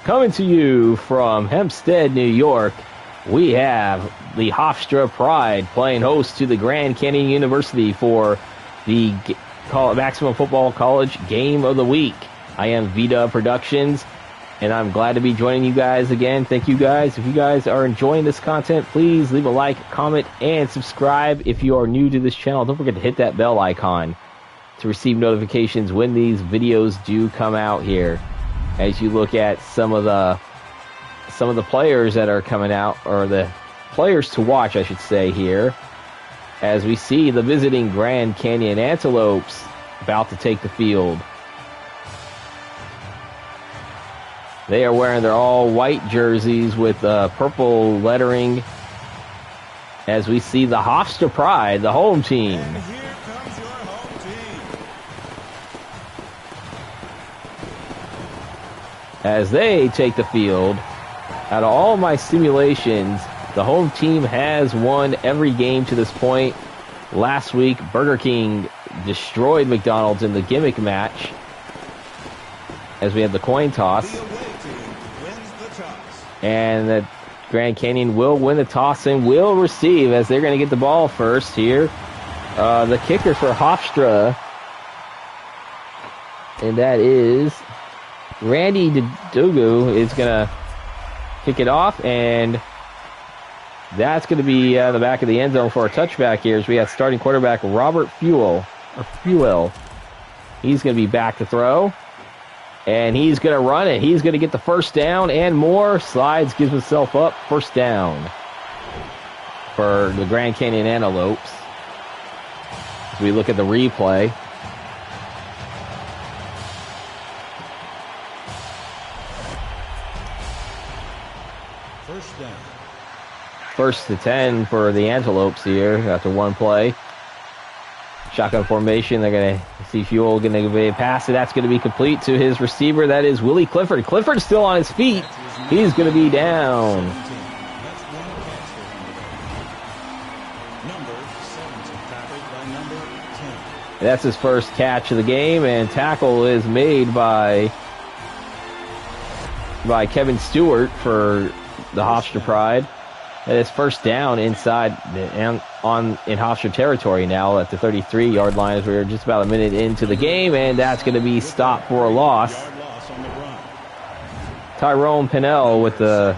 Coming to you from Hempstead, New York, we have the Hofstra Pride playing host to the Grand Canyon University for the Maximum Football College Game of the Week. I am GOTW Productions, and I'm glad to be joining you guys again. Thank you guys. If you guys are enjoying this content, please leave a like, comment, and subscribe. If you are new to this channel, don't forget to hit that bell icon to receive notifications when these videos do come out here. As you look at some of the players that are coming out, or the players to watch, I should say, here, as we see the visiting Grand Canyon Antelopes about to take the field. They are wearing their all-white jerseys with purple lettering, as we see the Hofstra Pride, the home team. And here comes your home team. As they take the field. Out of all my simulations, the home team has won every game to this point. Last week, Burger King destroyed McDonald's in the gimmick match, as we had the coin toss. The away team wins the toss. And the Grand Canyon will win the toss and will receive, as they're going to get the ball first here. The kicker for Hofstra, and that is Randy Dugu, is going to kick it off, and that's going to be the back of the end zone for a touchback here, as we have starting quarterback Robert Fuel. He's going to be back to throw, and he's going to run it. He's going to get the first down and more. Slides, gives himself up. First down for the Grand Canyon Antelopes. As we look at the replay. First down. First to 10 for the Antelopes here after one play. Shotgun formation. They're going to see Fuel going to be a pass. And that's going to be complete to his receiver. That is Willie Clifford. Clifford's still on his feet. He's going to be down. That's one catch for him. Number 17, tackled by number 10. That's his first catch of the game, and tackle is made by Kevin Stewart for the Hofstra Pride. That is first down inside in Hofstra territory now at the 33-yard line, as we're just about a minute into the game, and that's going to be stopped for a loss. Yard loss on the run. Tyrone Pinnell with the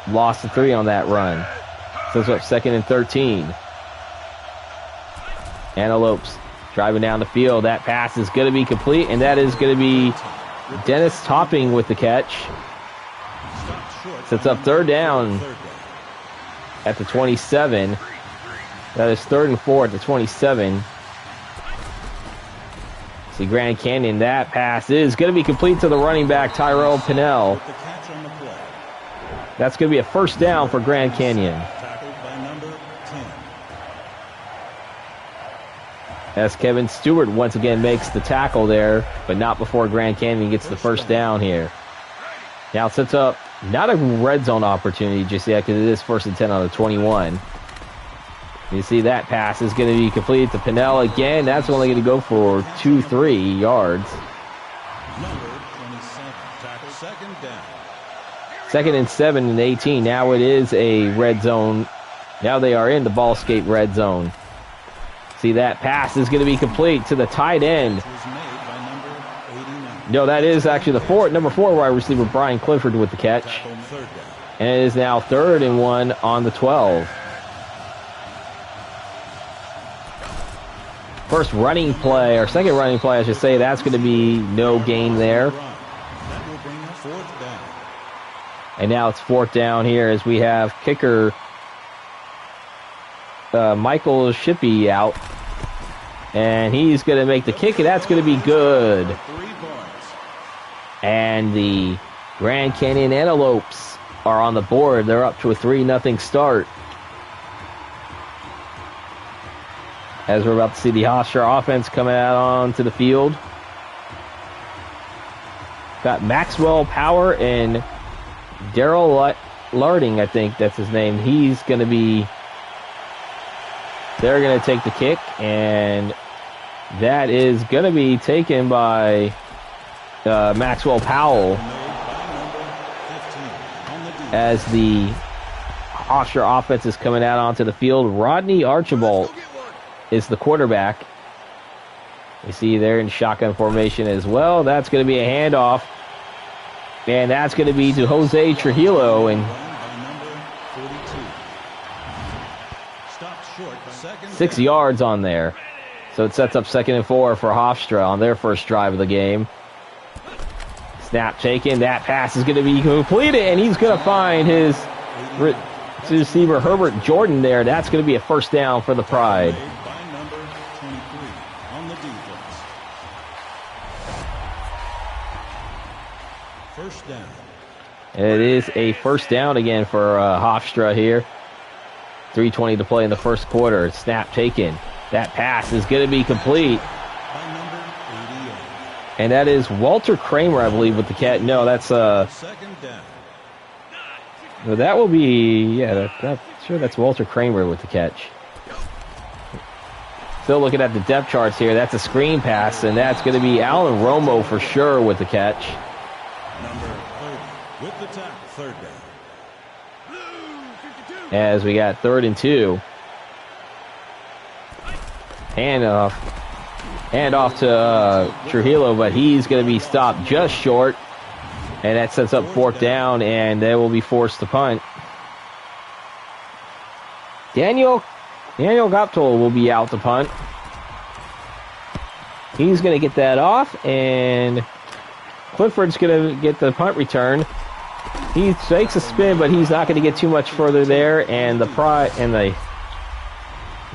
loss of 3 on that run. So it's up 2nd and 13. Antelopes driving down the field. That pass is going to be complete, and that is going to be Dennis Topping with the catch. So it's up 3rd down at the 27. That is 3rd and 4 at the 27. See Grand Canyon, that pass is going to be complete to the running back, Tyrell Pinnell. The catch on the play. That's going to be a first down for Grand Canyon. Tackled by number 10. As Kevin Stewart once again makes the tackle there, but not before Grand Canyon gets the first down here. Now it sets up not a red zone opportunity just yet, because it is 1st and 10 on the 21. You see that pass is going to be completed to Pinnell again. That's only going to go for 2-3 yards. Number 27, tackle, 2nd down. 2nd and 7 and 18. Now it is a red zone. Now they are in the Ballscape red zone. See, that pass is going to be complete to the tight end. Was made by number 89. No, that is actually the number 4 wide receiver, Brian Clifford, with the catch. Tackle, 3rd down. And it is now 3rd and 1 on the 12. First running play, or second running play, I should say, that's going to be no gain there. That will bring up 4th down. And now it's 4th down here, as we have kicker Michael Shippey out. And he's going to make the kick, and that's going to be good. 3 points. And the Grand Canyon Antelopes are on the board. They're up to a 3-0 start. As we're about to see the Hofstra offense coming out onto the field. Got Maxwell Power and Daryl Larding, I think that's his name. He's going to be... They're going to take the kick, and that is going to be taken by Maxwell Powell. as the Hofstra offense is coming out onto the field. Rodney Archibald is the quarterback. You see there in shotgun formation as well. That's going to be a handoff. And that's going to be to Jose Trujillo. And 6 yards on there. So it sets up 2nd and 4 for Hofstra on their first drive of the game. Snap taken. That pass is going to be completed. And he's going to find his receiver Herbert Jordan there. That's going to be a first down for the Pride. First down. It is a first down again for Hofstra here. 3:20 to play in the first quarter. Snap taken. That pass is going to be complete. And that is Walter Kramer, I believe, with the catch. No, that's Second down. well, that will be sure that's Walter Kramer with the catch. Still looking at the depth charts here. That's a screen pass, and that's going to be Alan Romo for sure with the catch. Number 30 with the tackle. Third down. As we got 3rd and 2. Hand off to Trujillo, but he's going to be stopped just short. And that sets up 4th down, and they will be forced to punt. Daniel Goptol will be out to punt. He's going to get that off, and Clifford's going to get the punt return. He takes a spin, but he's not going to get too much further there, and the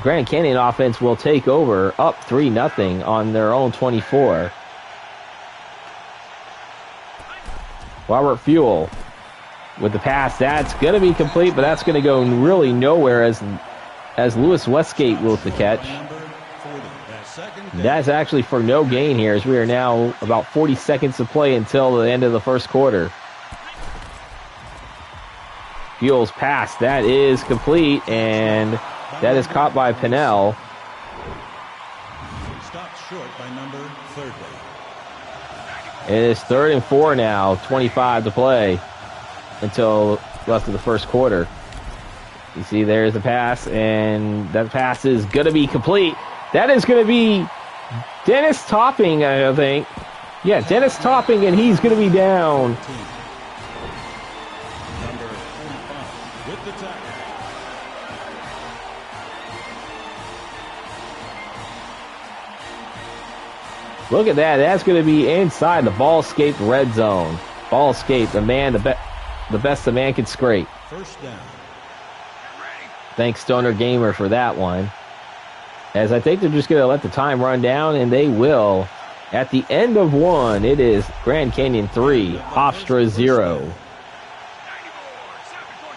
Grand Canyon offense will take over up 3-0 on their own 24. Robert Fuel with the pass. That's going to be complete, but that's going to go really nowhere as Lewis Westgate will the catch. That's actually for no gain here, as we are now about 40 seconds to play until the end of the first quarter. Fuel's pass, that is complete, and that is caught by Pinnell. Stopped short by number 30. It is 3rd and 4 now, 25 to play until left of the first quarter. You see there's the pass, and that pass is going to be complete. That is going to be Dennis Topping, I think. Yeah, Dennis Topping, and he's going to be down. Number 45 with the tackle. Look at that. That's going to be inside the ball-scaped red zone. Ball-scaped, the best the man can scrape. First down. Thanks, Stoner Gamer, for that one. As I think they're just going to let the time run down, and they will. At the end of 1, it is Grand Canyon 3, Hofstra 0.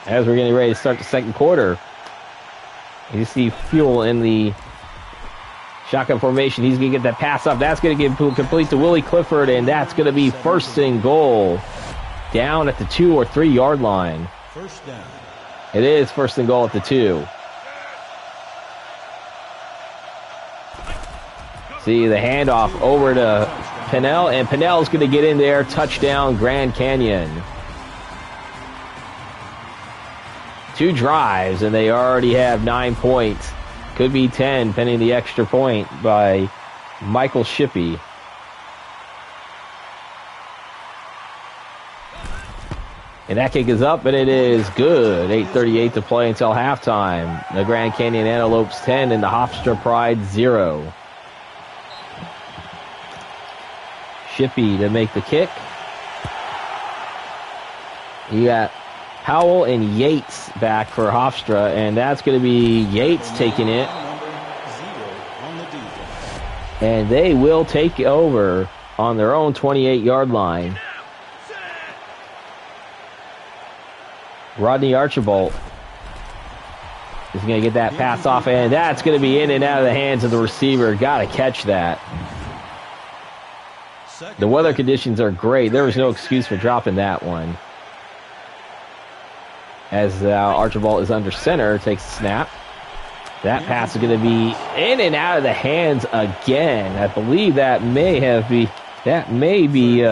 As we're getting ready to start the second quarter, you see Fuel in the shotgun formation. He's going to get that pass up. That's going to get complete to Willie Clifford, and that's going to be 1st and goal down at the 2 or 3 yard line. First down. It is 1st and goal at the 2. See the handoff over to Pinnell, and Pinnell's going to get in there. Touchdown, Grand Canyon. 2 drives, and they already have 9 points. Could be 10, pending the extra point by Michael Shippey. And that kick is up, and it is good. 8:38 to play until halftime. The Grand Canyon Antelopes 10 and the Hofstra Pride 0. Shippey to make the kick. You got Howell and Yates back for Hofstra, and that's going to be Yates taking it. And they will take over on their own 28-yard line. Rodney Archibald is going to get that pass off, and that's going to be in and out of the hands of the receiver. Got to catch that. The weather conditions are great. There was no excuse for dropping that one. As Archibald is under center, takes the snap. That pass is going to be in and out of the hands again. I believe that may be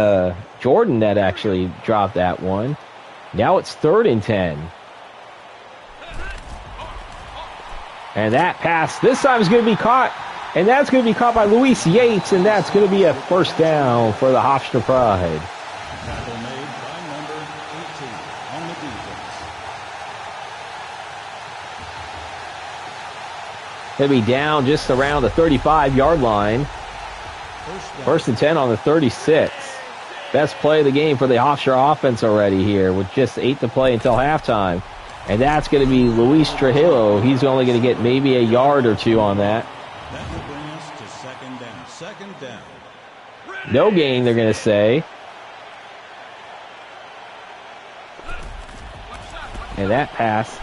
Jordan that actually dropped that one. Now it's 3rd and 10. And that pass this time is going to be caught. And that's going to be caught by Luis Yates. And that's going to be a first down for the Hofstra Pride. Tackle made by number 18 on the defense. Going to be down just around the 35-yard line. First and 10 on the 36. Best play of the game for the Hofstra offense already here with just 8 to play until halftime. And that's going to be Luis Trujillo. He's only going to get maybe a yard or two on that. That will bring us to second down. Second down. No gain, they're going to say. And that pass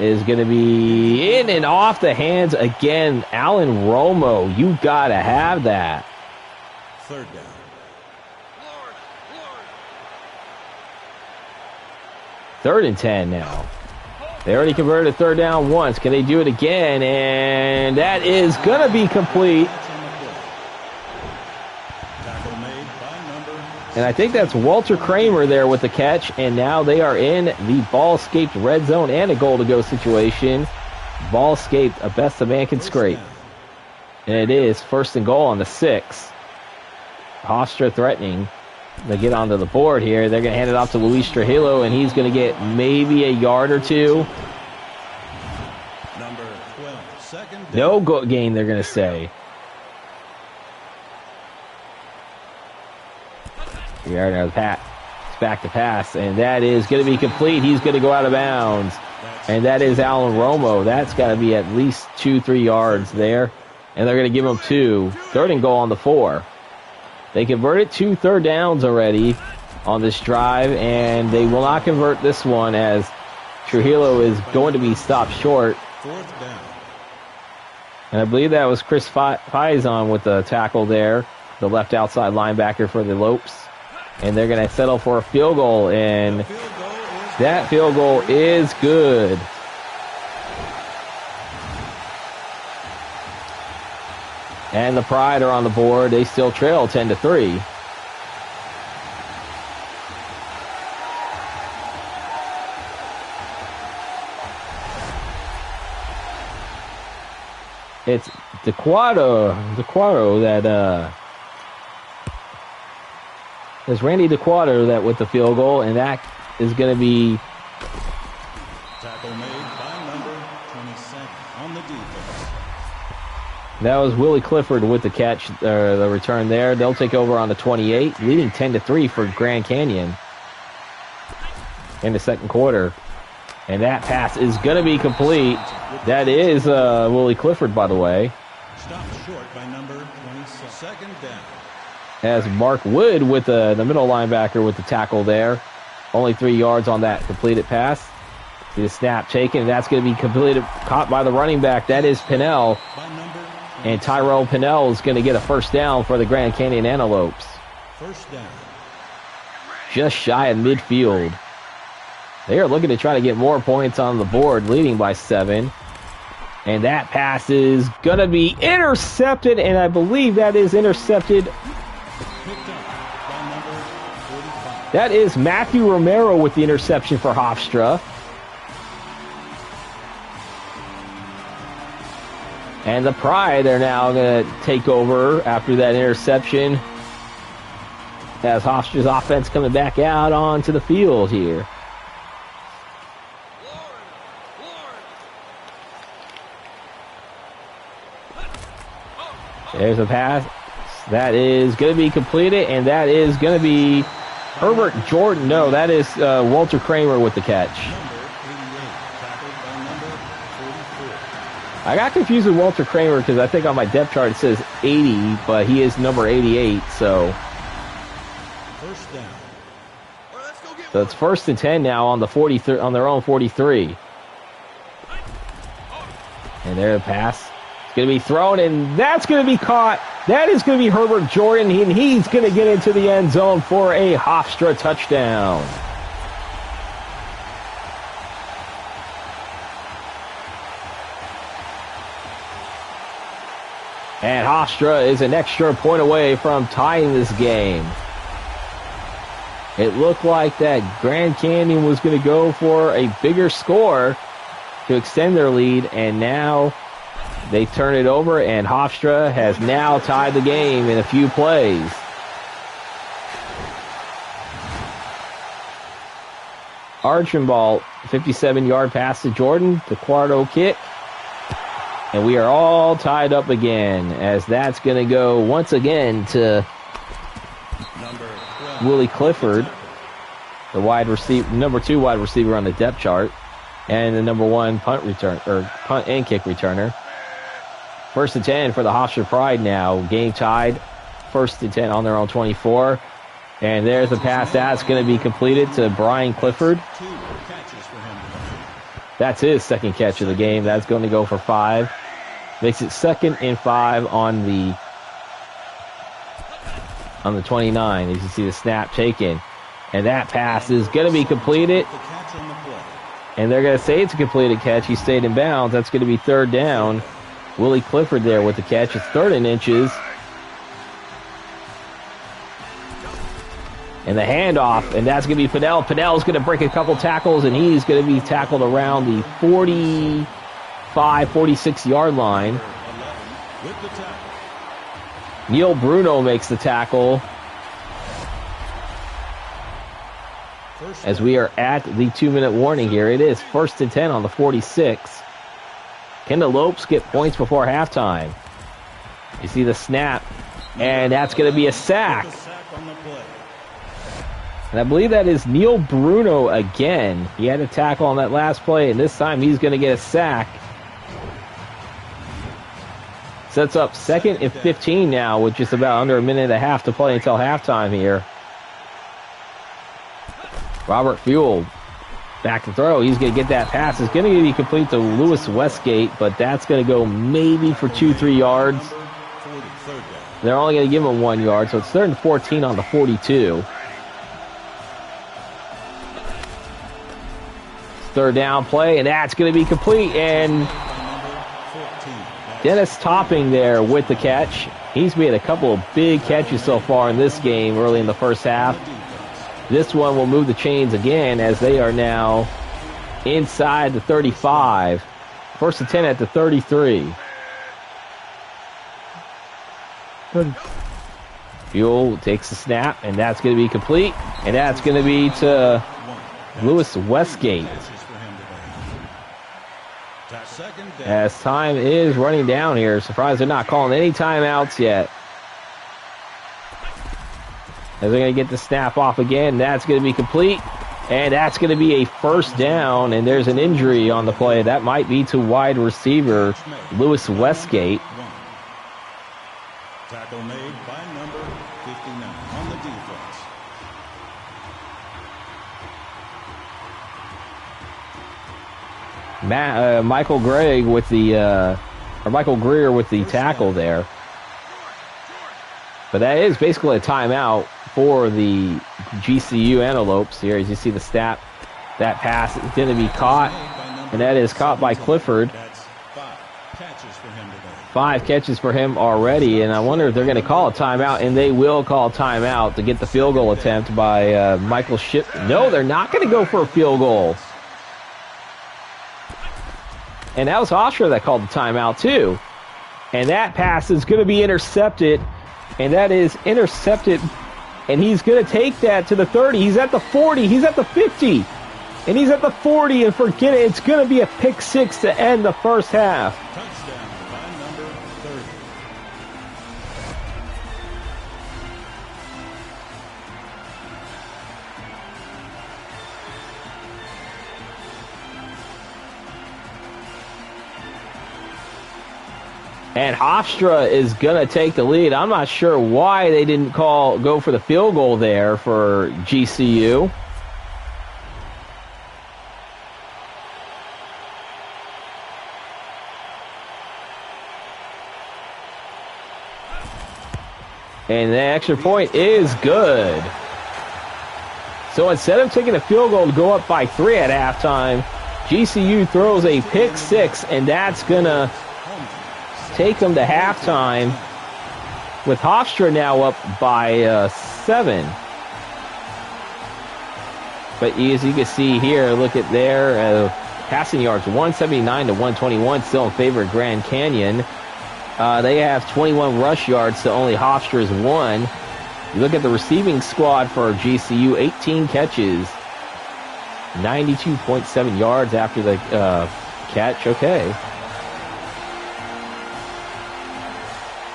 is going to be in and off the hands again. Alan Romo, you got to have that. Third down. Third and 10 now. They already converted a third down once. Can they do it again? And that is going to be complete. Tackle made by number. And I think that's Walter Kramer there with the catch. And now they are in the ball-scaped red zone and a goal-to-go situation. Ball-scaped, a best a man can scrape. And it is 1st and goal on the 6. Hofstra threatening. They get onto the board here. They're going to hand it off to Luis Trujillo, and he's going to get maybe a yard or two. Number 12. Second down. No gain, they're going to say. Here, now it's back to pass, and that is going to be complete. He's going to go out of bounds, and that is Alan Romo. That's got to be at least 2-3 yards there, and they're going to give him 2. 3rd and goal on the 4. They converted 2 third downs already on this drive, and they will not convert this one as Trujillo is going to be stopped short. 4th down. And I believe that was Chris Faison with the tackle there, the left outside linebacker for the Lopes. And they're going to settle for a field goal, and that field goal is good. And the Pride are on the board. They still trail 10-3. It's DeQuadro that there's Randy DeQuadro that with the field goal, and that is going to be Tackle made by number 27 on the defense. That was Willie Clifford with the catch, the return there. They'll take over on the 28, leading 10-3 for Grand Canyon in the second quarter. And that pass is going to be complete. That is Willie Clifford, by the way. Stopped short by number 26. Second down. As Mark Wood with the middle linebacker with the tackle there. Only 3 yards on that completed pass. See the snap taken, and that's going to be completed, caught by the running back. That is Pinnell. And Tyrell Pinnell is going to get a first down for the Grand Canyon Antelopes. First down. Just shy of midfield. They are looking to try to get more points on the board, leading by 7. And that pass is going to be intercepted, and I believe that is intercepted. Picked up by number 45. That is Matthew Romero with the interception for Hofstra. And the Pride are now going to take over after that interception as Hofstra's offense coming back out onto the field here. There's a pass. That is going to be completed, and that is going to be Herbert Jordan. No, that is Walter Kramer with the catch. I got confused with Walter Kramer because I think on my depth chart it says 80, but he is number 88, so. First down. So it's 1st and 10 now on the 43, on their own 43. And there the pass. It's going to be thrown, and that's going to be caught. That is going to be Herbert Jordan, and he's going to get into the end zone for a Hofstra touchdown. And Hofstra is an extra point away from tying this game. It looked like that Grand Canyon was going to go for a bigger score to extend their lead, and now they turn it over, and Hofstra has now tied the game in a few plays. Archambault, 57-yard pass to Jordan, the Quarto kick. And we are all tied up again, as that's going to go once again to Willie Clifford, the number 2 wide receiver on the depth chart, and the number 1 punt and kick returner. 1st and 10 for the Hofstra Pride now. Game tied. 1st and 10 on their own 24. And there's a pass that's going to be completed to Brian Clifford. That's his second catch of the game. That's going to go for 5. Makes it 2nd and 5 on the 29. As you see the snap taken. And that pass is going to be completed. And they're going to say it's a completed catch. He stayed in bounds. That's going to be 3rd down. Willie Clifford there with the catch. It's 3rd and inches. And the handoff, and that's going to be Fidel. Fidel's going to break a couple tackles, and he's going to be tackled around the 45, 46-yard line. Neil Bruno makes the tackle as we are at the 2-minute warning here. It is 1st and 10 on the 46. Can the Lopes get points before halftime? You see the snap, and that's going to be a sack. And I believe that is Neil Bruno again. He had a tackle on that last play, and this time he's going to get a sack. Sets up 2nd and 15 now with just about under a minute and a half to play until halftime here. Robert Fuel back to throw. He's going to get that pass. It's going to be complete to Lewis Westgate, but that's going to go maybe for 2-3 yards. They're only going to give him 1 yard, so it's 3rd and 14 on the 42. 3rd down play, and that's going to be complete. And Dennis Topping there with the catch. He's made a couple of big catches so far in this game early in the first half. This one will move the chains again as they are now inside the 35. 1st and 10 at the 33. Fuel takes the snap, and that's going to be complete. And that's going to be to Lewis Westgate. As time is running down here. Surprised they're not calling any timeouts yet. As they're going to get the snap off again. That's going to be complete. And that's going to be a 1st down. And there's an injury on the play. That might be to wide receiver Lewis Westgate. Tackle made by number 59 on the defense. Michael Greer with the tackle there. But that is basically a timeout for the GCU Antelopes here. As you see the snap, that pass is going to be caught, and that is caught by Clifford. 5 catches for him already, and I wonder if they're going to call a timeout, and they will call a timeout to get the field goal attempt by Michael Ship. No, they're not going to go for a field goal. And that was Hofstra that called the timeout too. And that pass is going to be intercepted. And that is intercepted. And he's going to take that to the 30. He's at the 40. He's at the 50. And he's at the 40. And forget it. It's going to be a pick 6 to end the first half. Touchdown by number 30. And Hofstra is going to take the lead. I'm not sure why they didn't go for the field goal there for GCU. And the extra point is good. So instead of taking a field goal to go up by 3 at halftime, GCU throws a pick 6, and that's going to take them to halftime with Hofstra now up by 7. But as you can see here, look at their passing yards, 179 to 121, still in favor of Grand Canyon. They have 21 rush yards to only Hofstra's 1. You look at the receiving squad for GCU, 18 catches, 92.7 yards after the catch. Okay.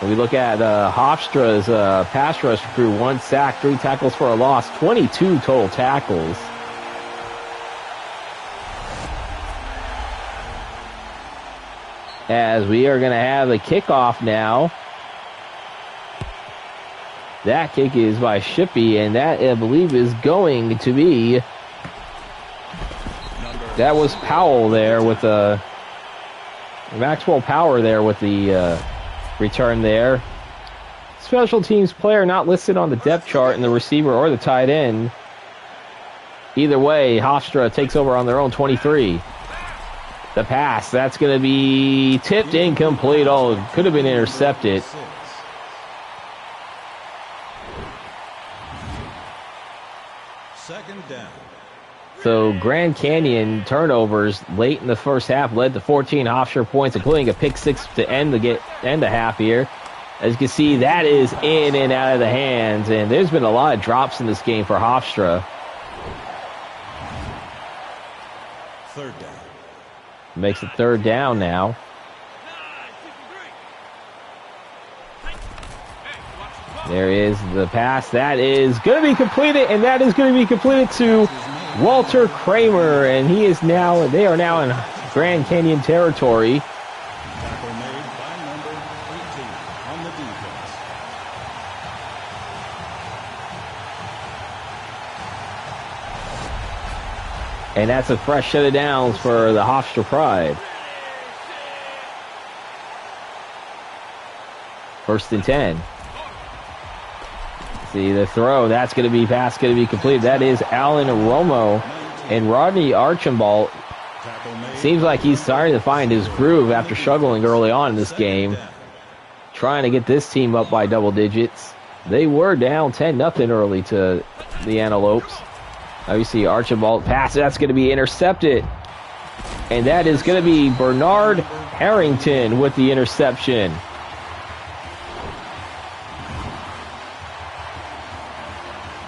We look at Hofstra's pass rush crew, 1 sack, 3 tackles for a loss, 22 total tackles. As we are going to have a kickoff now. That kick is by Shippey, and that, I believe, is going to be... That was Powell there with the... Maxwell Power there with the return there. Special teams player not listed on the depth chart in the receiver or the tight end. Either way, Hofstra takes over on their own 23. The pass, that's going to be tipped incomplete. Oh, it could have been intercepted. Second down. So Grand Canyon turnovers late in the first half led to 14 Hofstra points, including a pick 6 to end the half here. As you can see, that is in and out of the hands, and there's been a lot of drops in this game for Hofstra. Third down. Makes it third down now. There is the pass. That is going to be completed, and that is going to be completed to Walter Kramer, and they are now in Grand Canyon territory. Tackle made by number 18 on the defense. And that's a fresh set of downs for the Hofstra Pride. First and 10. See the throw. That's going to be pass, going to be completed. That is Alan Romo, and Rodney Archambault. Seems like he's starting to find his groove after struggling early on in this game. Trying to get this team up by double digits. They were down 10-0 early to the Antelopes. Now you see Archibald pass. That's going to be intercepted. And that is going to be Bernard Harrington with the interception.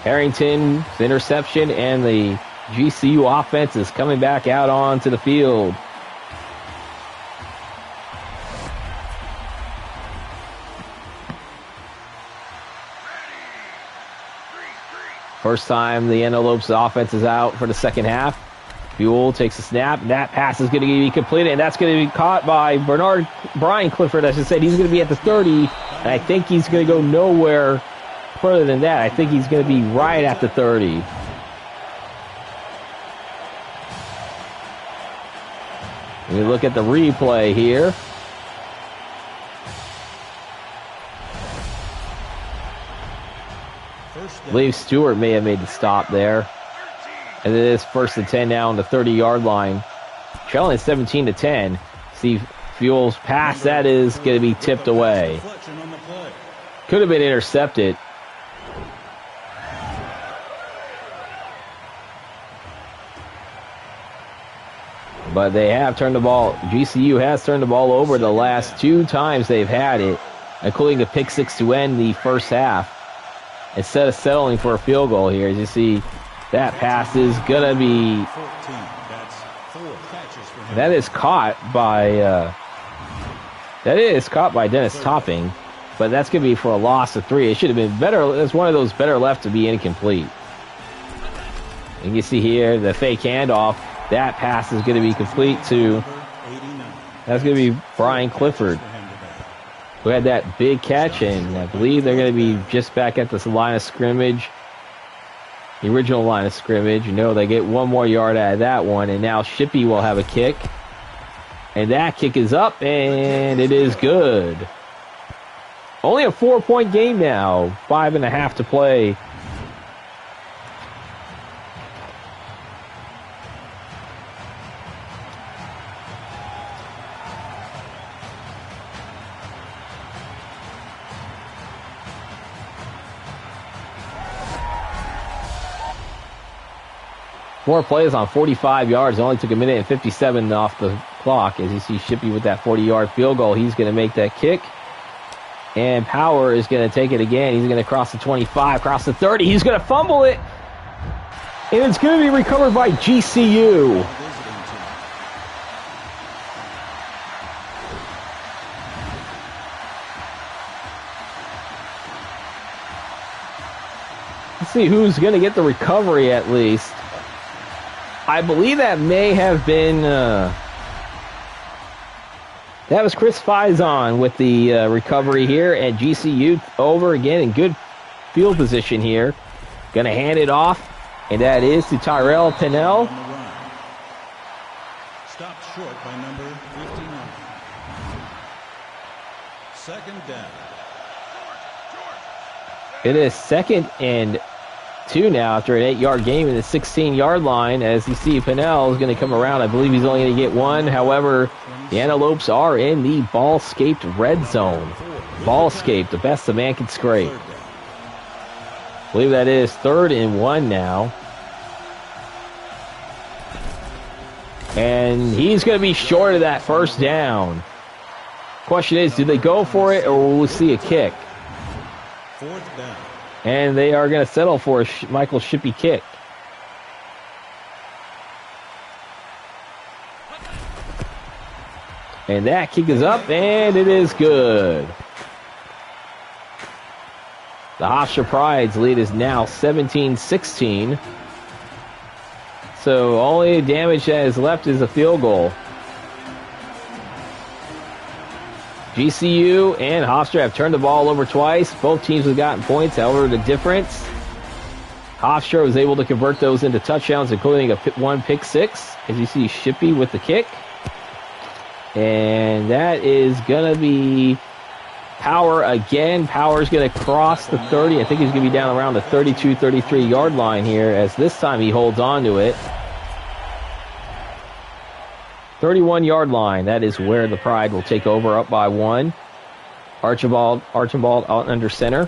Harrington's interception, and the GCU offense is coming back out onto the field. First time the Antelopes offense is out for the second half. Buell takes a snap. That pass is going to be completed, and that's going to be caught by Brian Clifford. As I said, he's going to be at the 30, and I think he's going to go nowhere further than that. I think he's going to be right at the 30. We look at the replay here. I believe Stewart may have made the stop there. And it is first and 10 now on the 30-yard line. Trailing 17-10. See Fuel's pass. That is going to be tipped away. Could have been intercepted. But they have turned the ball. GCU has turned the ball over the last 2 times they've had it, including a pick 6 to end the first half. Instead of settling for a field goal here, as you see, that pass is going to be... That is caught by Dennis Topping, but that's going to be for a loss of 3. It should have been better. It's one of those better left to be incomplete. And you see here the fake handoff. That pass is going to be complete to... That's going to be Brian Clifford, who had that big catch, and I believe they're going to be just back at this line of scrimmage. The original line of scrimmage. You know, they get 1 more yard out of that one, and now Shippey will have a kick. And that kick is up, and it is good. Only a 4-point game now. 5.5 to play. 4 plays on 45 yards. It only took a minute and 57 off the clock. As you see Shippey with that 40-yard field goal, he's going to make that kick. And Power is going to take it again. He's going to cross the 25, cross the 30. He's going to fumble it. And it's going to be recovered by GCU. Let's see who's going to get the recovery at least. I believe that may have been... that was Chris Faison with the recovery here at GCU. Over again in good field position here. Going to hand it off, and that is to Tyrell Pennell. Stopped short by number 59. Second down. It is 2nd and 2 now after an 8-yard game in the 16-yard line. As you see, Pennell is going to come around. I believe he's only going to get 1. However, the Antelopes are in the ball-scaped red zone. Ball-scaped, the best a man can scrape. I believe that is 3rd and 1 now. And he's going to be short of that first down. Question is, do they go for it, or will we see a kick? 4th down. And they are going to settle for a Michael Shippey kick. And that kick is up, and it is good. The Hofstra Pride's lead is now 17-16. So only damage that is left is a field goal. GCU and Hofstra have turned the ball over twice. Both teams have gotten points. However, the difference, Hofstra was able to convert those into touchdowns, including a 1 pick six. As you see, Shippey with the kick. And that is going to be Power again. Power's going to cross the 30. I think he's going to be down around the 32, 33-yard line here, as this time he holds on to it. 31-yard line. That is where the Pride will take over, up by 1. Archibald out under center.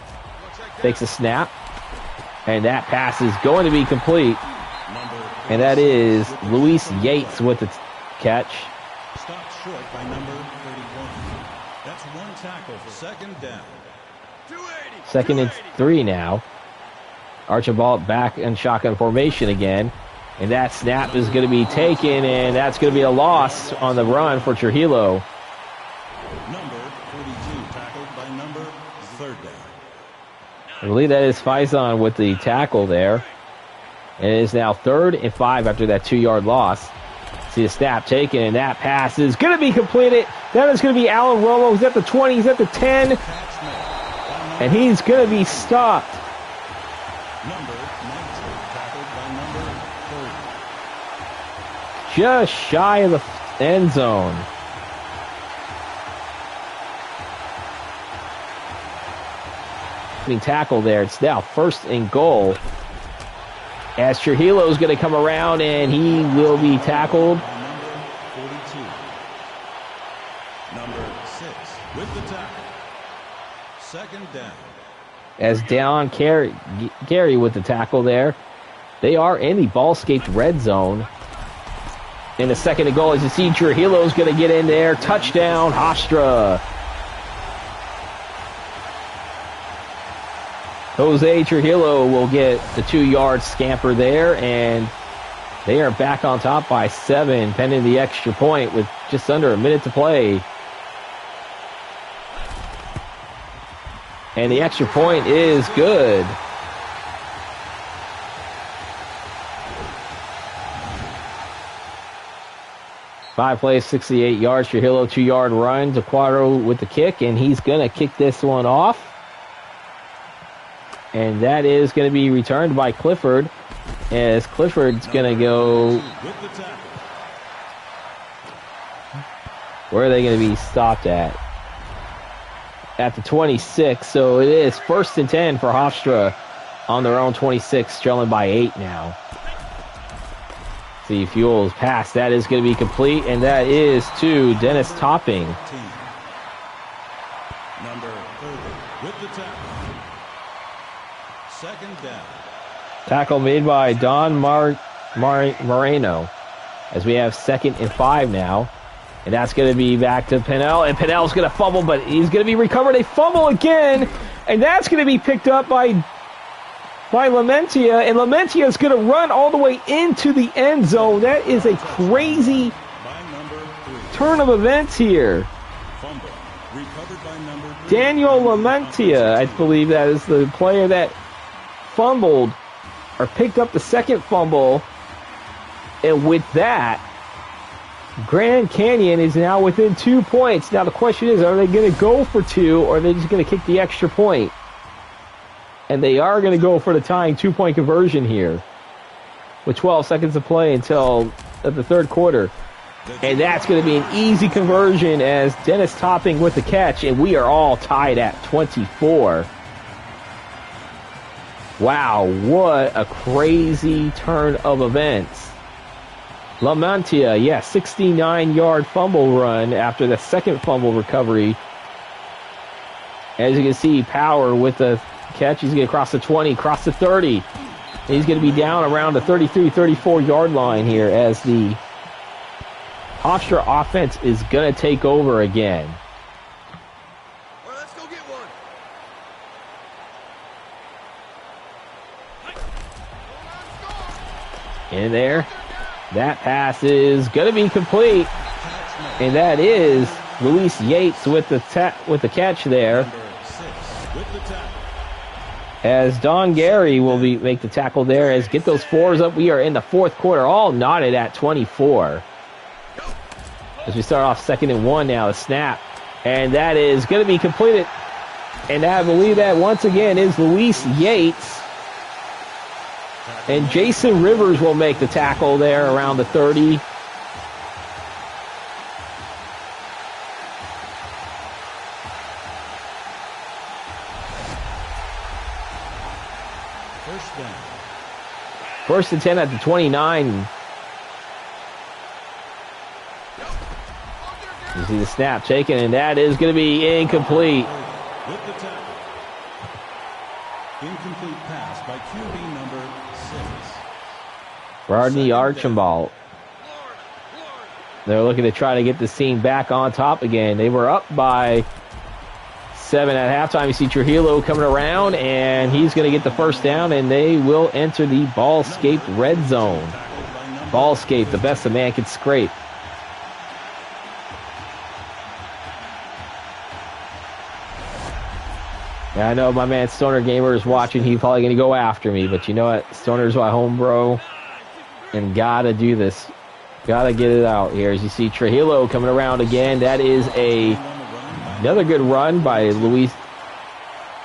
Takes a snap. And that pass is going to be complete. And that is Luis Yates with the catch. Stopped short by number 31. That's 1 tackle for 2nd down. 2nd and 3 now. Archibald back in shotgun formation again. And that snap is going to be taken, and that's going to be a loss on the run for Trujillo. Number 42 tackled by number 3rd down. I believe that is Faison with the tackle there. And it is now 3rd and 5 after that 2-yard loss. See the snap taken, and that pass is going to be completed. That is going to be Alan Romo. He's at the 20, he's at the 10. And he's going to be stopped. Number 19 tackled by number 30. Just shy of the end zone. Being tackled there. It's now 1st and goal. As Trujillo is going to come around, and he will be tackled. Number 42. Number 6 with the tackle. 2nd down. As Gary with the tackle there. They are in the ball-scaped red zone. In the 2nd and goal, as you see, Trujillo's going to get in there. Touchdown, Hofstra. Jose Trujillo will get the 2-yard scamper there, and they are back on top by 7, pending the extra point with just under a minute to play. And the extra point is good. Five plays, 68 yards. Trujillo, 2-yard run to Cuadro with the kick, and he's going to kick this one off. And that is going to be returned by Clifford, as Clifford's going to go. Where are they going to be stopped at? At the 26. So it is 1st and 10 for Hofstra on their own 26, trailing by 8 now. See, Fuel's pass. That is going to be complete, and that is to Dennis Topping. Number 30 with the tackle. 2nd down. Tackle made by Don Moreno. As we have 2nd and 5 now. And that's going to be back to Pennell. And Pennell's going to fumble, but he's going to be recovered. A fumble again. And that's going to be picked up by Lamentia. And Lamentia is going to run all the way into the end zone. That is a crazy turn of events here. Daniel Lamentia, I believe that is the player that fumbled or picked up the 2nd fumble. And with that, Grand Canyon is now within 2 points. Now the question is, are they going to go for 2 or are they just going to kick the extra point? And they are going to go for the tying 2-point conversion here with 12 seconds to play until the 3rd quarter. And that's going to be an easy conversion as Dennis Topping with the catch, and we are all tied at 24. Wow, what a crazy turn of events. Lamantia, 69-yard fumble run after the 2nd fumble recovery. As you can see, Power with the catch. He's going to cross the 20, cross the 30. He's going to be down around the 33, 34-yard line here as the Hofstra offense is going to take over again. All right, let's go get one. In there. That pass is going to be complete. And that is Luis Yates with the catch there. As Don Gary will make the tackle there. As get those 4s up. We are in the 4th quarter, all knotted at 24. As we start off 2nd and 1 now, the snap. And that is going to be completed. And I believe that once again is Luis Yates. And Jason Rivers will make the tackle there around the 30. First and 10 at the 29. You see the snap taken, and that is going to be incomplete. With the tackle. Incomplete pass by QB number 6. Rodney Archambault. They're looking to try to get the team back on top again. They were up by 7 at halftime. You see Trujillo coming around, and he's going to get the first down, and they will enter the ball-scaped red zone. Ball-scaped, the best a man could scrape. Yeah, I know my man Stoner Gamer is watching. He's probably going to go after me, but you know what? Stoner's my home bro, and got to do this. Got to get it out here. As you see Trujillo coming around again. That is another good run by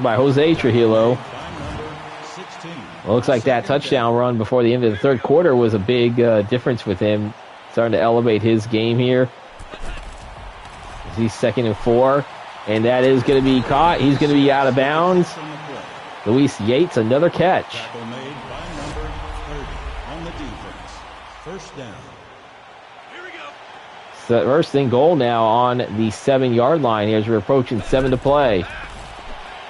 Jose Trujillo. Well, looks like that touchdown run before the end of the 3rd quarter was a big difference with him. Starting to elevate his game here. He's 2nd and 4. And that is going to be caught. He's going to be out of bounds. Luis Yates, another catch. Tackle made by number 30 on the defense. First down. Here we go. So first and goal now on the 7-yard line here as we're approaching 7 to play.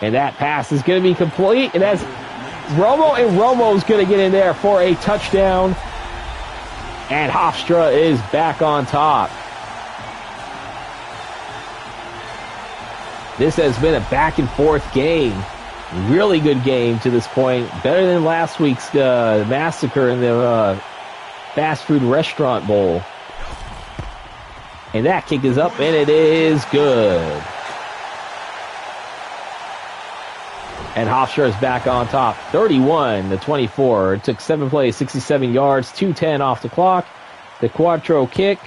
And that pass is going to be complete. And that's Romo, and Romo's going to get in there for a touchdown. And Hofstra is back on top. This has been a back-and-forth game. Really good game to this point. Better than last week's massacre in the fast food restaurant bowl. And that kick is up, and it is good. And Hofstra is back on top, 31-24. It took 7 plays, 67 yards, 2:10 off the clock. The Quattro kick.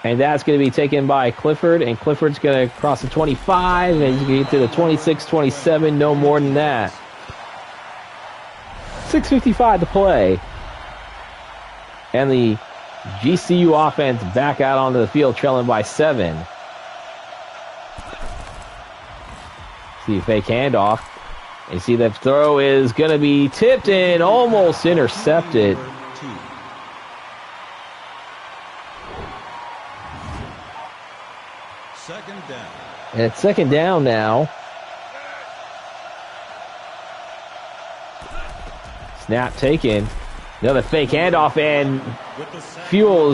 And that's going to be taken by Clifford, and Clifford's going to cross the 25, and he's going to get to the 26, 27, no more than that. 6:55 to play. And the GCU offense back out onto the field, trailing by 7. See a fake handoff. And see that throw is going to be tipped and almost intercepted. Second down. And it's 2nd down now. Snap taken. Another fake handoff, and With the sack. Fuel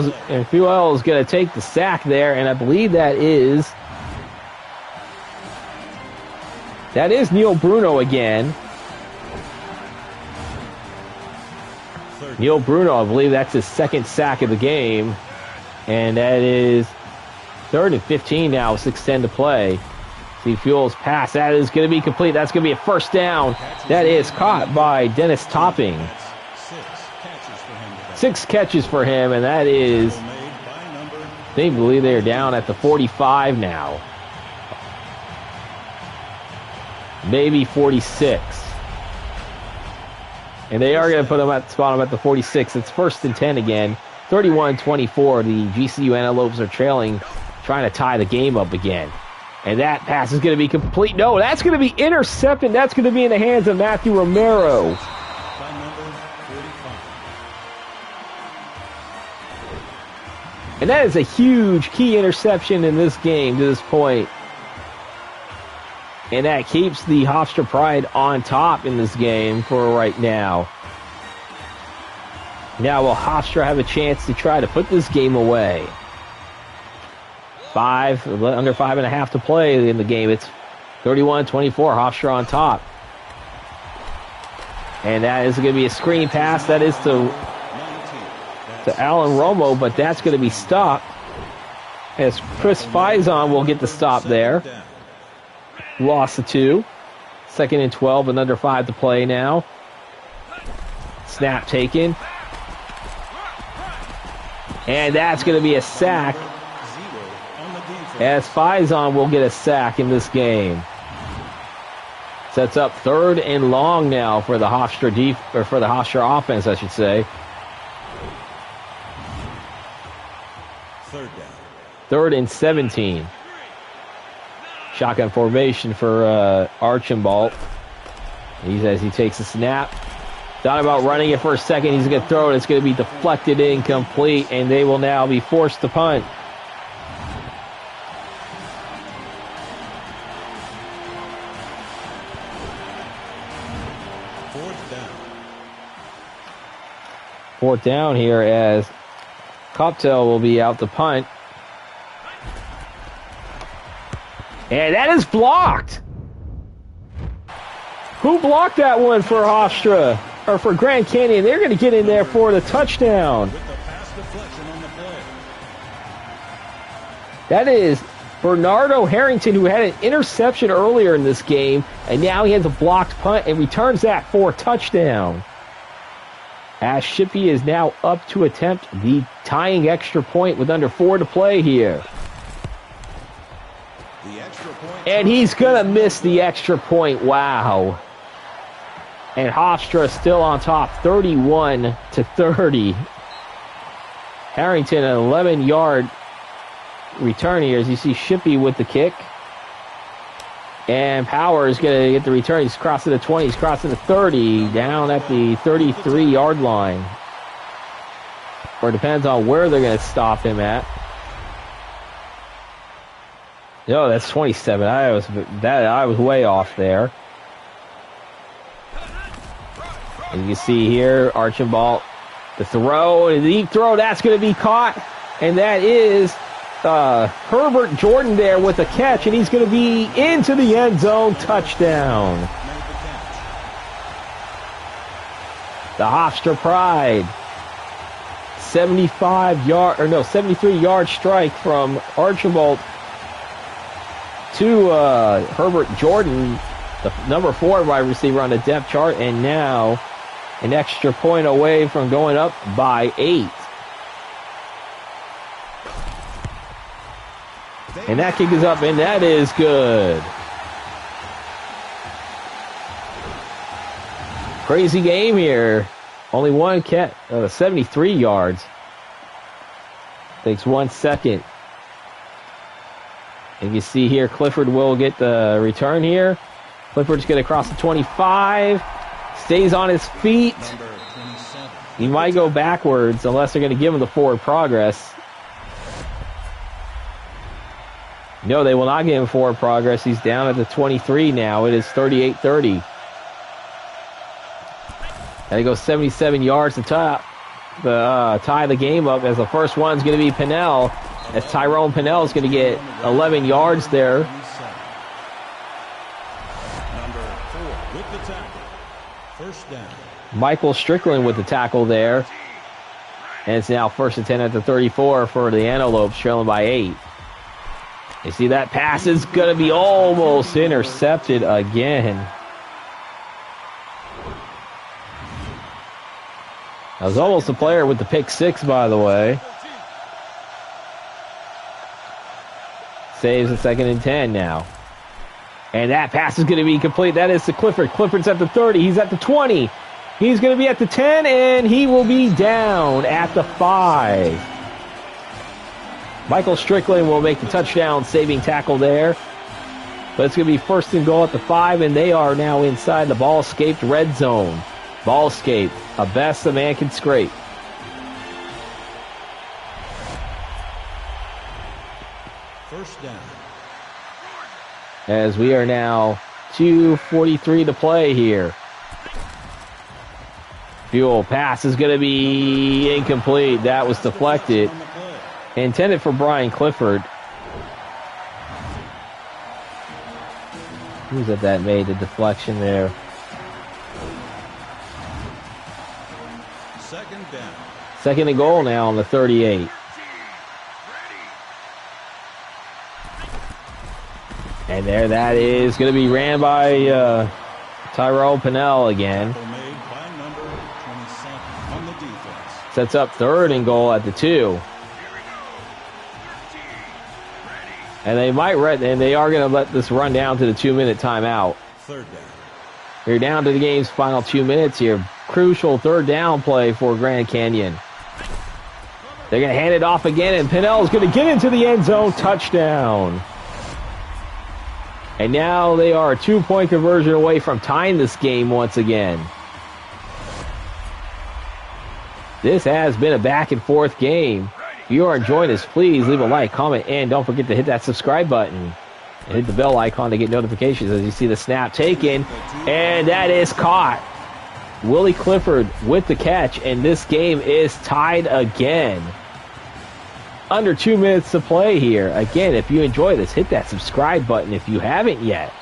is going to take the sack there, and I believe that is Neil Bruno again. Third Neil Bruno, I believe that's his second sack of the game, and that is 3rd and 15 now, 6:10 to play. See Fuel's pass, that is going to be complete. That's going to be a first down. That is caught by Dennis Topping. That's 6 catches for him today. 6 catches for him, and that is, Made by number they believe they're down at the 45 now. Maybe 46. And they are going to put them spot them at the 46. It's 1st and 10 again. 31-24. The GCU Antelopes are trailing, trying to tie the game up again. And that pass is going to be complete. No, that's going to be intercepted. That's going to be in the hands of Matthew Romero. by number 45. And that is a huge key interception in this game to this point. And that keeps the Hofstra Pride on top in this game for right now. Now will Hofstra have a chance to try to put this game away? Under 5.5 to play in the game. It's 31-24, Hofstra on top. And that is going to be a screen pass. That is to Alan Romo, but that's going to be stopped. As Chris Faison will get the stop there. Loss of 2. 2nd and 12 and under 5 to play now. Snap taken. And that's going to be a sack. As Faison will get a sack in this game. Sets up 3rd and long now for the Hofstra offense, I should say. 3rd down. 3rd and 17. Shotgun formation for Archambault. As he takes a snap. Thought about running it for a second. He's going to throw it. It's going to be deflected incomplete, and they will now be forced to punt. Fourth down here as Coptel will be out to punt. And that is blocked. Who blocked that one for Hofstra? Or for Grand Canyon? They're going to get in there for the touchdown. With the pass deflection on the play. That is Bernardo Harrington, who had an interception earlier in this game, and now he has a blocked punt and returns that for a touchdown. As Shippey is now up to attempt the tying extra point with under 4 to play here. The extra point. And he's going to miss the extra point. Wow. And Hofstra still on top, 31-30. Harrington, an 11-yard return here as you see Shippey with the kick. And Power is going to get the return. He's crossing the 20. He's crossing the 30, down at the 33-yard line. Or it depends on where they're going to stop him at. No, that's 27. I was way off there. And you can see here, Archambault, the throw, the deep throw, that's going to be caught. And that is Herbert Jordan there with a catch, and he's going to be into the end zone. Touchdown. The Hofstra Pride. 73-yard strike from Archibald to Herbert Jordan, the number 4 wide receiver on the depth chart, and now an extra point away from going up by 8. And that kick is up, and that is good. Crazy game here. Only one catch, 73 yards. Takes 1 second. And you see here, Clifford will get the return here. Clifford's going to cross the 25. Stays on his feet. He might go backwards unless they're going to give him the forward progress. No, they will not give him forward progress. He's down at the 23 now. It is 38-30. And it goes 77 yards to tie the game up, as the first one's going to be Pennell, as Tyrone Pennell is going to get 11 yards there. Number 4 with the tackle. First down. Michael Strickland with the tackle there. And it's now 1st and 10 at the 34 for the Antelopes, trailing by 8. You see that pass is going to be almost intercepted again. That was almost a player with the pick 6, by the way. Saves a 2nd and 10 now. And that pass is going to be complete. That is to Clifford. Clifford's at the 30. He's at the 20. He's going to be at the 10, and he will be down at the 5. Michael Strickland will make the touchdown saving tackle there. But it's going to be 1st and goal at the 5, and they are now inside the ball-scaped red zone. Ball-scape, a best a man can scrape. First down. As we are now 2:43 to play here. Fuel pass is going to be incomplete. That was deflected. Intended for Brian Clifford. Who's it that made the deflection there? Second down. 2nd and goal now on the 38. And there that is going to be ran by Tyrone Pennell again. Made by number 27 on the defense. Sets up 3rd and goal at the 2. And they are going to let this run down to the 2-minute timeout. 3rd down. We're down to the game's final 2 minutes here. Crucial 3rd down play for Grand Canyon. They're going to hand it off again, and Pennell is going to get into the end zone. Touchdown. And now they are a 2-point conversion away from tying this game once again. This has been a back-and-forth game. If you are enjoying this, please leave a like, comment, and don't forget to hit that subscribe button. And hit the bell icon to get notifications as you see the snap taken. And that is caught. Willie Clifford with the catch, and this game is tied again. Under 2 minutes to play here. Again, if you enjoy this, hit that subscribe button if you haven't yet.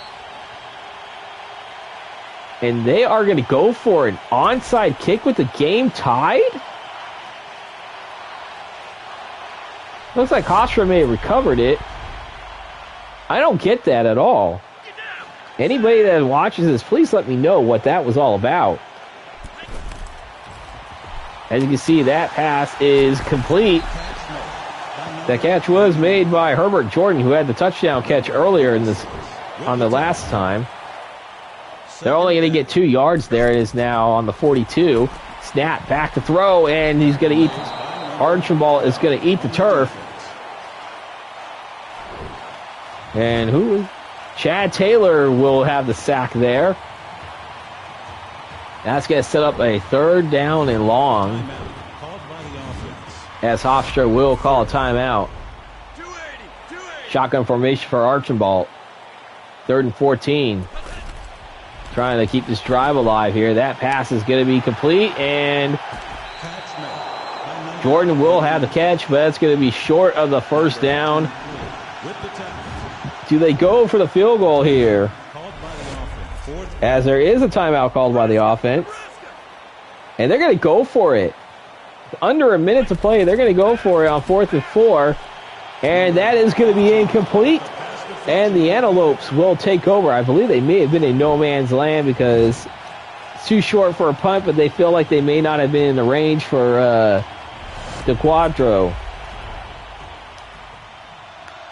And they are going to go for an onside kick with the game tied? Looks like Hofstra may have recovered it. I don't get that at all. Anybody that watches this, please let me know what that was all about. As you can see, that pass is complete. That catch was made by Herbert Jordan, who had the touchdown catch earlier on the last time. They're only going to get 2 yards there. It is now on the 42. Snap, back to throw, and he's going to eat. Archambault is going to eat the turf. And Chad Taylor will have the sack there. That's going to set up a 3rd down and long. As Hofstra will call a timeout. Shotgun formation for Archambault. 3rd and 14. Trying to keep this drive alive here. That pass is going to be complete, and Jordan will have the catch, but it's going to be short of the 1st down. Do they go for the field goal here? As there is a timeout called by the offense. And they're going to go for it. Under a minute to play, they're going to go for it on 4th and 4. And that is going to be incomplete. And the Antelopes will take over. I believe they may have been in no man's land because it's too short for a punt, but they feel like they may not have been in the range for the Quadro.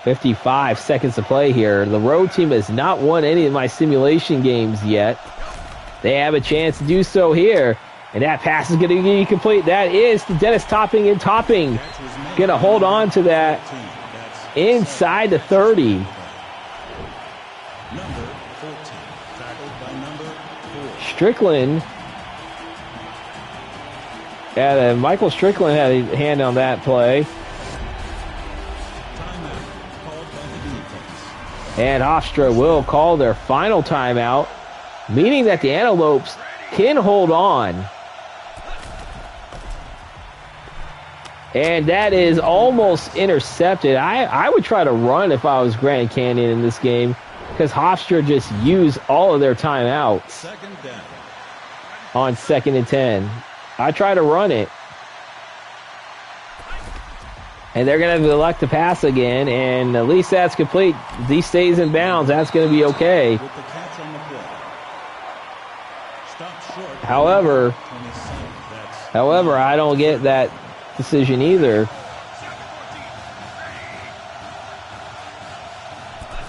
55 seconds to play here. The road team has not won any of my simulation games yet. They have a chance to do so here. And that pass is going to be complete. That is to Dennis Topping, and Topping going to hold on to that inside the 30. Strickland, Michael Strickland had a hand on that play. And Hofstra will call their final timeout, meaning that the Antelopes can hold on And that is almost intercepted. I would try to run if I was Grand Canyon in this game because Hofstra just used all of their timeouts Second down. on 2nd and 10. I try to run it. And they're going to elect to pass again, and at least that's complete. If he stays in bounds, that's going to be okay. With the catch on the play. Stop short. However, 27. That's I don't get that decision either.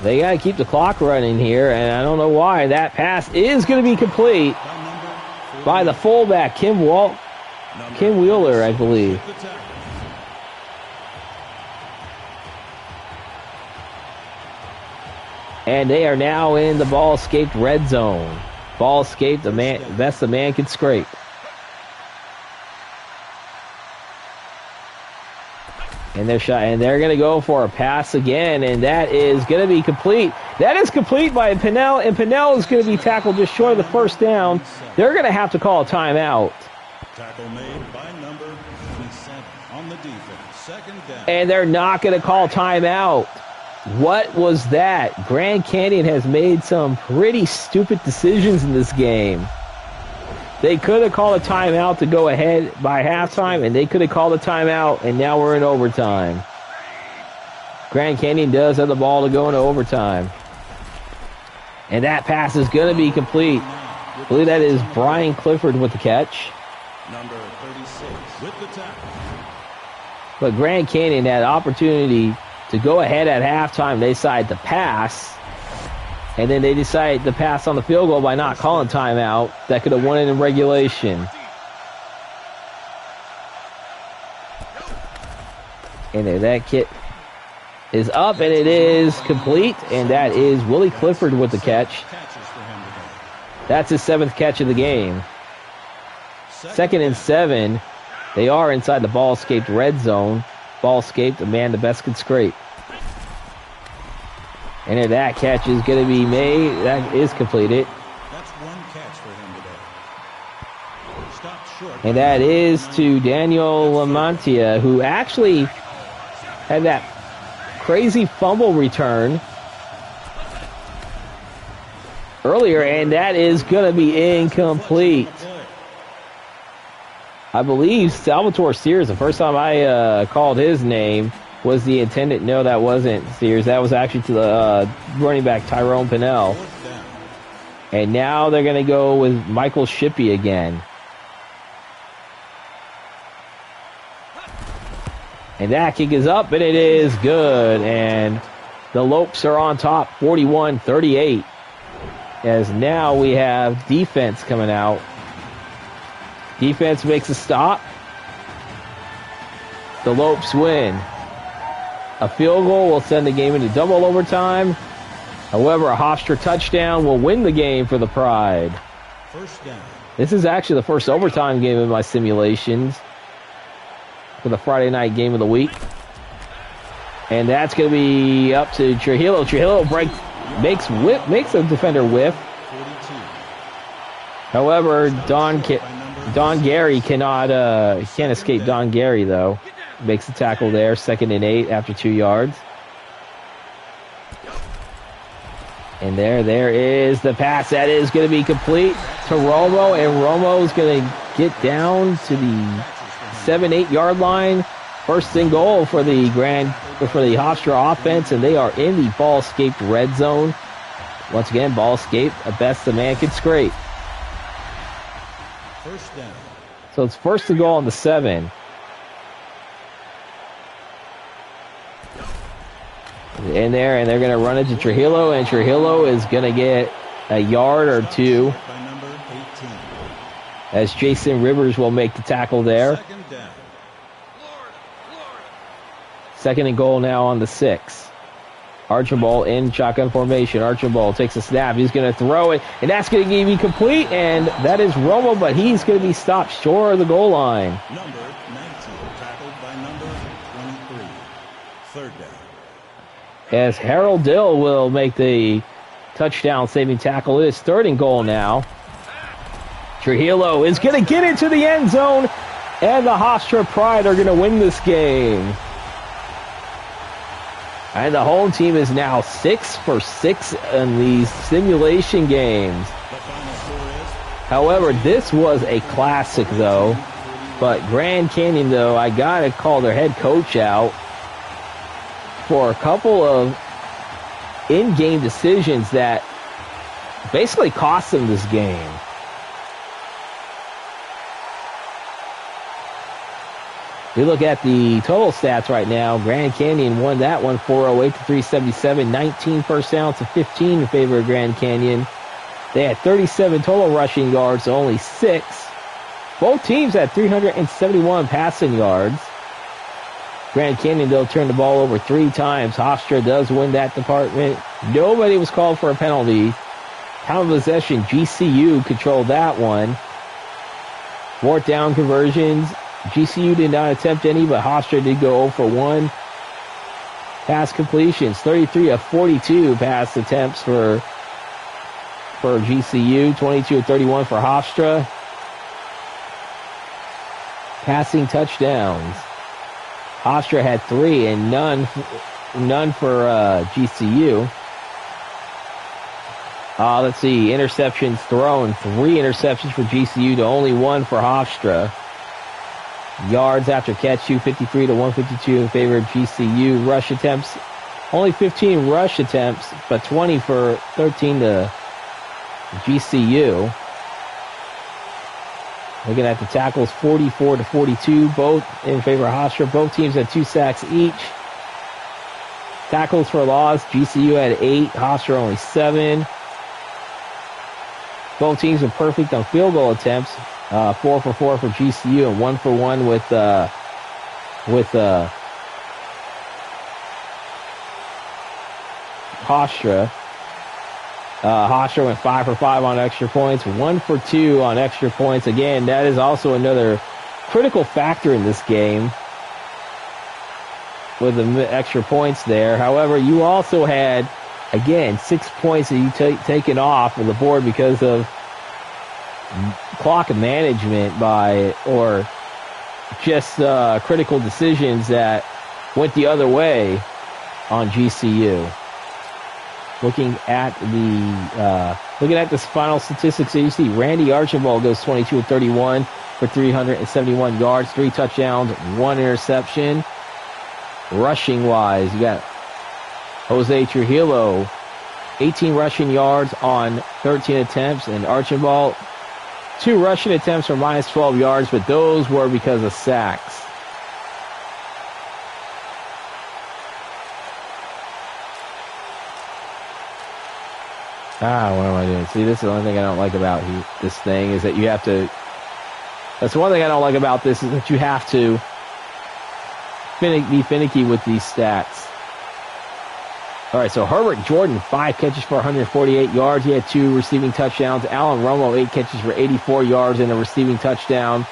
They got to keep the clock running here, and I don't know why. That pass is going to be complete by the fullback, Kim Wheeler, I believe. And they are now in the ball-escaped red zone. Ball-escaped, the best the man can scrape. And they're going to go for a pass again, and that is going to be complete. That is complete by Pinnell, and Pinnell is going to be tackled just short of the first down. They're going to have to call a timeout. tackle made by number 27 on the defense. Second down. And they're not going to call timeout. What was that? Grand Canyon has made some pretty stupid decisions in this game. They could have called a timeout to go ahead by halftime, and they could have called a timeout, and now we're in overtime. Grand Canyon does have the ball to go into overtime. And that pass is going to be complete. I believe that is Brian Clifford with the catch. Number 36 with the tackle. But Grand Canyon had opportunity to go ahead at halftime. They decided to pass. And then they decided to pass on the field goal by not calling timeout. That could have won it in regulation. And then that kick is up, and it is complete. And that is Willie Clifford with the catch. That's his 7th catch of the game. 2nd and 7. They are inside the ball-escaped red zone. Ball-escaped, the man the best could scrape. And if that catch is going to be made, that is completed. That's one catch for him today. Stopped short. And that is to Daniel Lamantia, who actually had that crazy fumble return earlier, and that is going to be incomplete. I believe Salvatore Sears, the first time I called his name, was the intended. No, that wasn't Sears. That was actually to the running back Tyrone Pinnell. And now they're going to go with Michael Shippey again. And that kick is up, and it is good. And the Lopes are on top, 41-38. As now we have defense coming out. Defense makes a stop. The Lopes win. A field goal will send the game into double overtime. However, a Hofstra touchdown will win the game for the Pride. First down. This is actually the first overtime game in my simulations for the Friday night game of the week. And that's going to be up to Trujillo. Trujillo makes a defender whiff. 42. However, Don Gary can't escape Don Gary, though. Makes the tackle there, 2nd and 8 after 2 yards. And there is the pass. That is going to be complete to Romo, and Romo's going to get down to the 7-8 yard line. First and goal for the Hofstra offense, and they are in the ball-escaped red zone. Once again, ball-escaped, the best the man can scrape. First down. So it's first and goal on the 7. In there, and they're going to run it to Trujillo, and Trujillo is going to get a yard or 2 By number 18. as Jason Rivers will make the tackle there. Second down. Second and goal now on the 6. Archibald in shotgun formation. Archibald takes a snap. He's going to throw it, and that's going to be complete, and that is Romo, but he's going to be stopped short of the goal line. Number 19. Tackled by number 23. Third down. As Harold Dill will make the touchdown saving tackle. It is 3rd and goal now. Trujillo is going to get into the end zone. And the Hofstra Pride are going to win this game. And the home team is now 6 for 6 in these simulation games. However, this was a classic, though. But Grand Canyon, though, I got to call their head coach out for a couple of in-game decisions that basically cost them this game. We look at the total stats right now. Grand Canyon won that one 408 to 377, 19 first downs to 15 in favor of Grand Canyon. They had 37 total rushing yards to only 6. Both teams had 371 passing yards. Grand Canyon, though, turned the ball over 3 times. Hofstra does win that department. Nobody was called for a penalty. Time of possession, GCU controlled that one. 4th down conversions. GCU did not attempt any, but Hofstra did go 0 for 1. Pass completions, 33 of 42 pass attempts for GCU, 22 of 31 for Hofstra. Passing touchdowns. Hofstra had 3 and none for GCU. Let's see, interceptions thrown, 3 interceptions for GCU to only 1 for Hofstra. Yards after catch, 253 to 152 in favor of GCU. Rush attempts, only 15 rush attempts, but 20 for 13 to GCU. Looking at the tackles, 44 to 42, both in favor of Hofstra. Both teams had 2 sacks each. Tackles for loss, GCU had 8, Hofstra only 7. Both teams were perfect on field goal attempts. 4 for 4 for GCU and 1 for 1 with Hofstra. Hofstra went 5 for 5 on extra points, 1 for 2 on extra points. Again, that is also another critical factor in this game with the extra points there. However, you also had, again, 6 points that you taken off of the board because of clock management or just critical decisions that went the other way on GCU. Looking at this final statistics, so you see Randy Archibald goes 22 of 31 for 371 yards, 3 touchdowns, 1 interception. Rushing wise, you got Jose Trujillo, 18 rushing yards on 13 attempts, and Archibald, 2 rushing attempts for minus 12 yards, but those were because of sacks. What am I doing? See, this is the only thing I don't like about this thing is that you have to. That's one thing I don't like about this is that you have to be finicky with these stats. All right, so Herbert Jordan, 5 catches for 148 yards. He had 2 receiving touchdowns. Alan Romo, 8 catches for 84 yards and a receiving touchdown.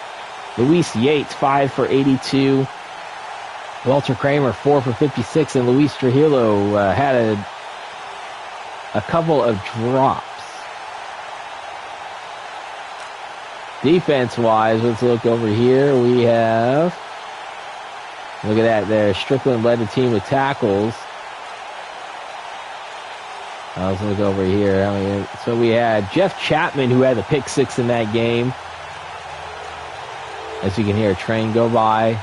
Luis Yates, 5 for 82. Walter Kramer, 4 for 56. And Luis Trujillo had a couple of drops. Defense-wise, let's look over here. We have, look at that there. Strickland led the team with tackles. Let's look over here. So we had Jeff Chapman, who had the pick 6 in that game. As you can hear a train go by.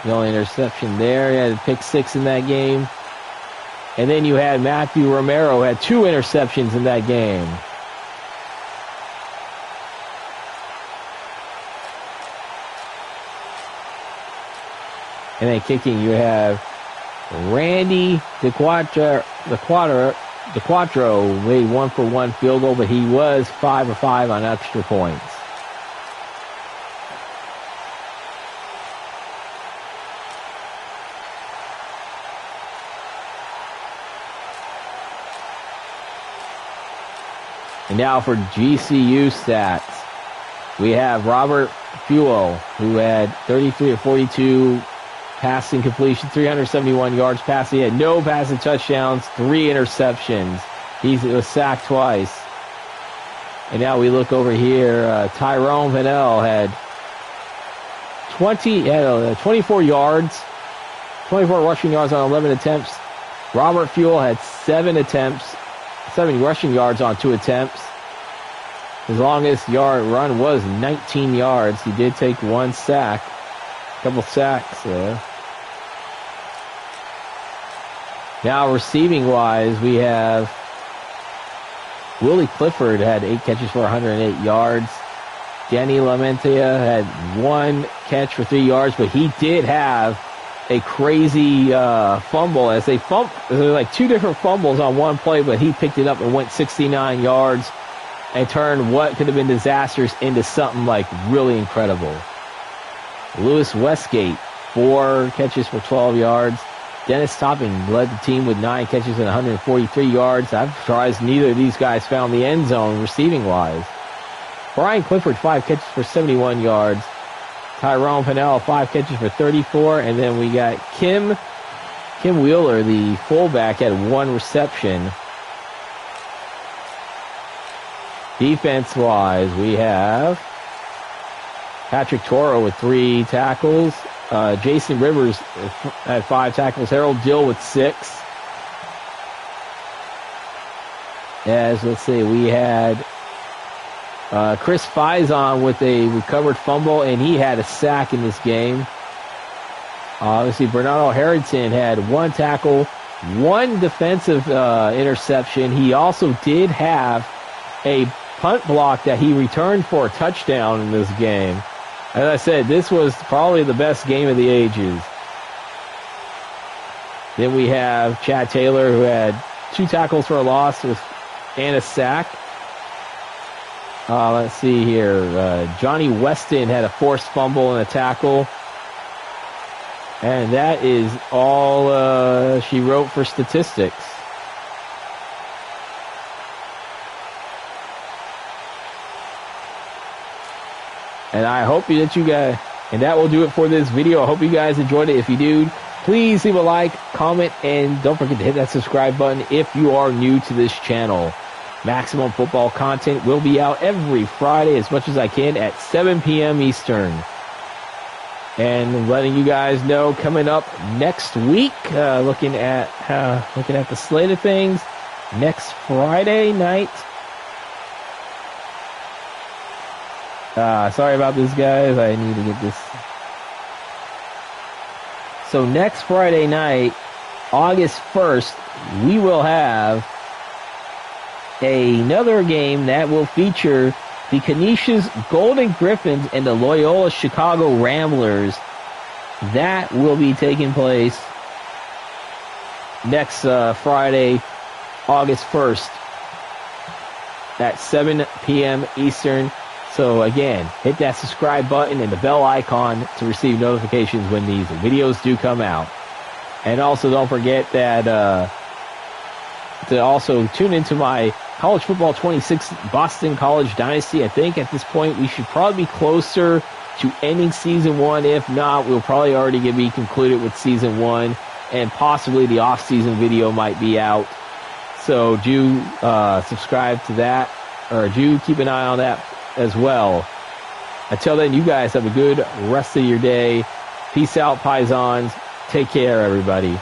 The only interception there. He had a pick 6 in that game. And then you had Matthew Romero, who had 2 interceptions in that game. And then kicking, you have Randy DeQuatro made 1 for 1 field goal, but he was 5 for 5 on extra points. And now for GCU stats. We have Robert Fuel, who had 33 of 42 passing completion, 371 yards passing. He had no passing touchdowns, 3 interceptions. He was sacked twice. And now we look over here. Tyrone Vanell had 24 yards, 24 rushing yards on 11 attempts. Robert Fuel had 7 rushing yards on 2 attempts. His longest yard run was 19 yards. He did take 1 sack, a couple sacks there. Now, receiving-wise, we have Willie Clifford had 8 catches for 108 yards. Danny Lamentia had 1 catch for 3 yards, but he did have a crazy fumble. As they there were like 2 different fumbles on one play, but he picked it up and went 69 yards and turned what could have been disastrous into something like really incredible. Lewis Westgate, 4 catches for 12 yards. Dennis Topping led the team with 9 catches and 143 yards. I'm surprised neither of these guys found the end zone receiving-wise. Brian Clifford, 5 catches for 71 yards. Tyrone Pennell, 5 catches for 34. And then we got Kim Wheeler, the fullback, had 1 reception. Defense-wise, we have Patrick Toro with 3 tackles. Jason Rivers had 5 tackles. Harold Dill with 6. Let's see, we had Chris Faison with a recovered fumble, and he had a sack in this game. Let's see, Bernardo Harrington had 1 tackle, 1 defensive interception. He also did have a punt block that he returned for a touchdown in this game. As I said, this was probably the best game of the ages. Then we have Chad Taylor, who had 2 tackles for a loss and a sack. Let's see here. Johnny Weston had a forced fumble and a tackle. And that is all she wrote for statistics. And I hope that you guys, and that will do it for this video. I hope you guys enjoyed it. If you do, please leave a like, comment, and don't forget to hit that subscribe button if you are new to this channel. Maximum football content will be out every Friday as much as I can at 7 p.m. Eastern. And letting you guys know, coming up next week, looking at the slate of things, next Friday night. Sorry about this, guys. I need to get this. So next Friday night, August 1st, we will have another game that will feature the Canisius Golden Griffins and the Loyola Chicago Ramblers. That will be taking place next Friday, August 1st at 7 p.m. Eastern. So again, hit that subscribe button and the bell icon to receive notifications when these videos do come out. And also don't forget that to also tune into my College Football 26 Boston College Dynasty. I think at this point we should probably be closer to ending Season 1. If not, we'll probably already be concluded with Season 1, and possibly the off-season video might be out. So do subscribe to that, or do keep an eye on that as well. Until then, you guys have a good rest of your day. Peace out, Paisans. Take care, everybody.